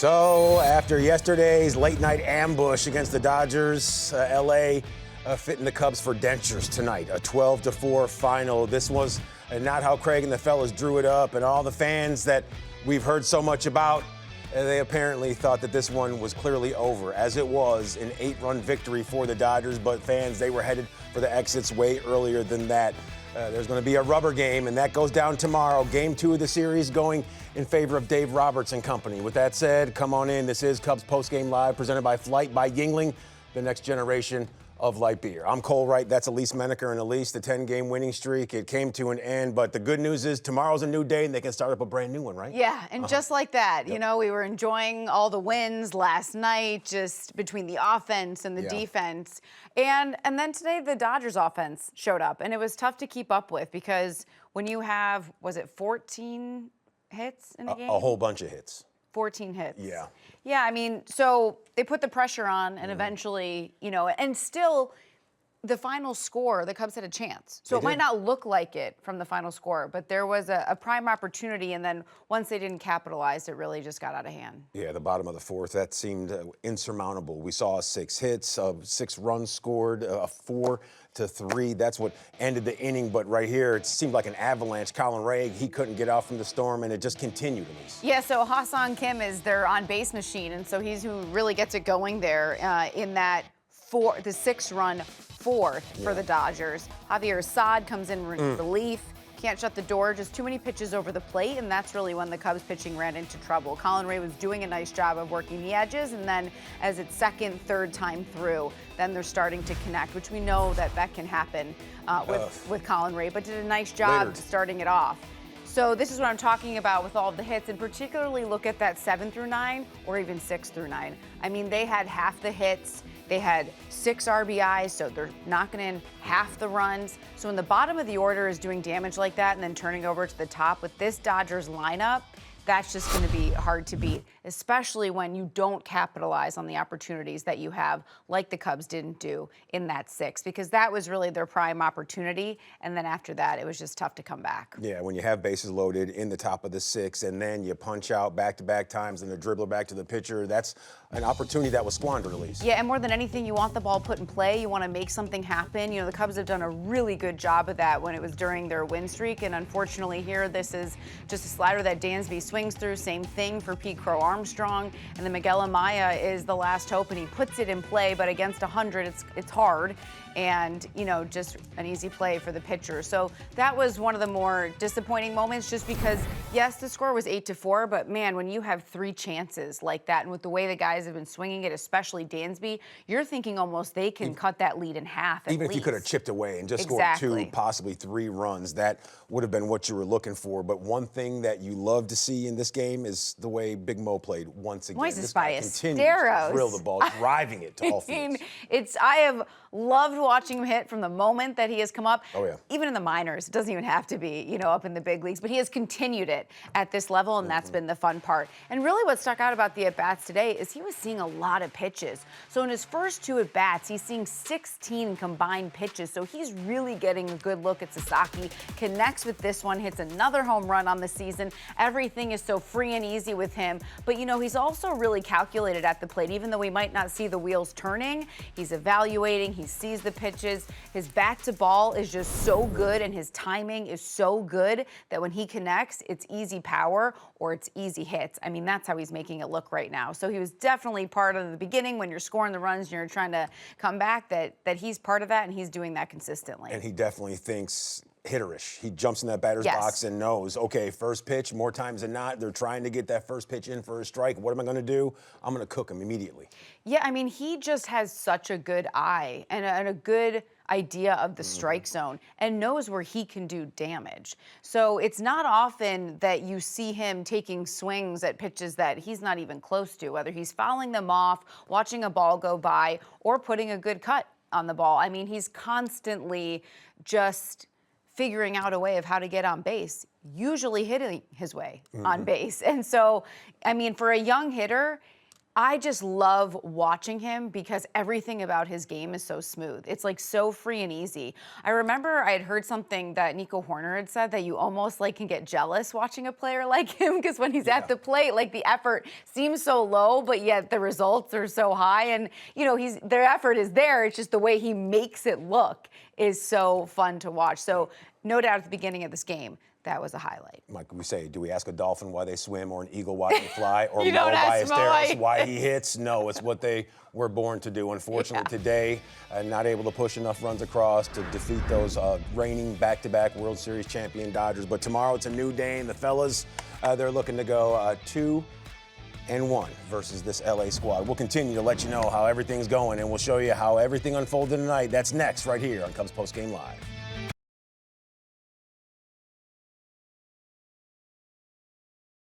So, after yesterday's late-night ambush against the Dodgers, L.A. Fitting the Cubs for dentures tonight, a 12-4 final. This was not how Craig and the fellas drew it up, and all the fans that we've heard so much about, they apparently thought that this one was clearly over, as it was an 8-run victory for the Dodgers, but fans, they were headed for the exits way earlier than that. There's going to be a rubber game, and that goes down tomorrow. Game 2 of the series going in favor of Dave Roberts and company. With that said, come on in. This is Cubs Postgame Live, presented by Flight by Yuengling, the next generation of light beer. I'm Cole Wright. That's Elise Menaker. And Elise, the 10-game winning streak, it came to an end. But the good news is tomorrow's a new day, and they can start up a brand new one, right? Yeah, and just like that, you know, we were enjoying all the wins last night, just between the offense and the defense. And then today the Dodgers offense showed up, and it was tough to keep up with because when you have, was it 14 hits in a game? A whole bunch of hits. 14 hits. Yeah. Yeah, I mean, so they put the pressure on, and eventually, you know, and still the final score, the Cubs had a chance. So it might not look like it from the final score, but there was a prime opportunity, and then once they didn't capitalize, it really just got out of hand. Yeah, the bottom of the fourth, that seemed insurmountable. We saw 6 hits, 6 runs scored, a 4-3. That's what ended the inning. But right here, it seemed like an avalanche. Colin Ray, he couldn't get out from the storm, and it just continued, Elise. Yeah, so Ha-Seong Kim is their on-base machine, and so he's who really gets it going there in that the 6-run fourth for the Dodgers. Javier Assad comes in relief. Can't shut the door, just too many pitches over the plate, and that's really when the Cubs pitching ran into trouble. Colin Ray was doing a nice job of working the edges, and then as it's second, third time through, then they're starting to connect, which we know that can happen with Colin Ray, but did a nice job starting it off. So this is what I'm talking about with all of the hits, and particularly look at that 7 through 9 or even 6 through 9. I mean, they had half the hits. They had 6 RBIs, so they're knocking in half the runs. So when the bottom of the order is doing damage like that and then turning over to the top with this Dodgers lineup, that's just going to be hard to beat, especially when you don't capitalize on the opportunities that you have, like the Cubs didn't do in that 6, because that was really their prime opportunity. And then after that, it was just tough to come back. Yeah, when you have bases loaded in the top of the 6, and then you punch out back-to-back times and the dribbler back to the pitcher, that's an opportunity that was squandered, at least. Yeah, and more than anything, you want the ball put in play. You want to make something happen. You know, the Cubs have done a really good job of that when it was during their win streak. And unfortunately here, this is just a slider that Dansby swings through. Same thing for Pete Crow Armstrong. And then Miguel Amaya is the last hope, and he puts it in play. But against 100, it's hard. And, you know, just an easy play for the pitcher. So that was one of the more disappointing moments, just because, yes, the score was 8-4, but man, when you have 3 chances like that, and with the way the guys have been swinging it, especially Dansby, you're thinking almost they can cut that lead in half at Even least. if you could have chipped away and just scored 2, possibly 3 runs, that would have been what you were looking for. But one thing that you love to see in this game is the way Big Mo played once again. Moisés Ballesteros. To drill the ball, driving it to all fields. I have loved watching him hit from the moment that he has come up. Oh, yeah. Even in the minors, it doesn't even have to be, you know, up in the big leagues, but he has continued it at this level, and that's been the fun part. And really what stuck out about the at-bats today is he was seeing a lot of pitches. So in his first 2 at-bats, he's seeing 16 combined pitches. So he's really getting a good look at Sasaki, connects with this one, hits another home run on the season. Everything is so free and easy with him. But, you know, he's also really calculated at the plate. Even though we might not see the wheels turning, he's evaluating, he sees the pitches. His bat to ball is just so good, and his timing is so good that when he connects, it's easy power or it's easy hits. I mean, that's how he's making it look right now. So he was definitely part of the beginning when you're scoring the runs and you're trying to come back, that he's part of that, and he's doing that consistently. And he definitely thinks hitterish. He jumps in that batter's box and knows, okay, first pitch, more times than not, they're trying to get that first pitch in for a strike. What am I going to do? I'm going to cook him immediately. Yeah, I mean, he just has such a good eye and a good idea of the strike zone and knows where he can do damage. So it's not often that you see him taking swings at pitches that he's not even close to, whether he's fouling them off, watching a ball go by, or putting a good cut on the ball. I mean, he's constantly just figuring out a way of how to get on base, usually hitting his way on base. And so, I mean, for a young hitter, I just love watching him because everything about his game is so smooth. It's like so free and easy. I remember I had heard something that Nico Horner had said that you almost like can get jealous watching a player like him because when he's at the plate, like the effort seems so low, but yet the results are so high. And their effort is there. It's just the way he makes it look is so fun to watch. So no doubt at the beginning of this game, that was a highlight. Mike, we say, do we ask a dolphin why they swim or an eagle why they fly or You Mo don't ask Ballesteros Mo. why he hits? No, it's what they were born to do. Unfortunately, today, not able to push enough runs across to defeat those reigning back-to-back World Series champion Dodgers. But tomorrow it's a new day, and the fellas, they're looking to go 2-1 versus this LA squad. We'll continue to let you know how everything's going, and we'll show you how everything unfolded tonight. That's next right here on Cubs Postgame Live.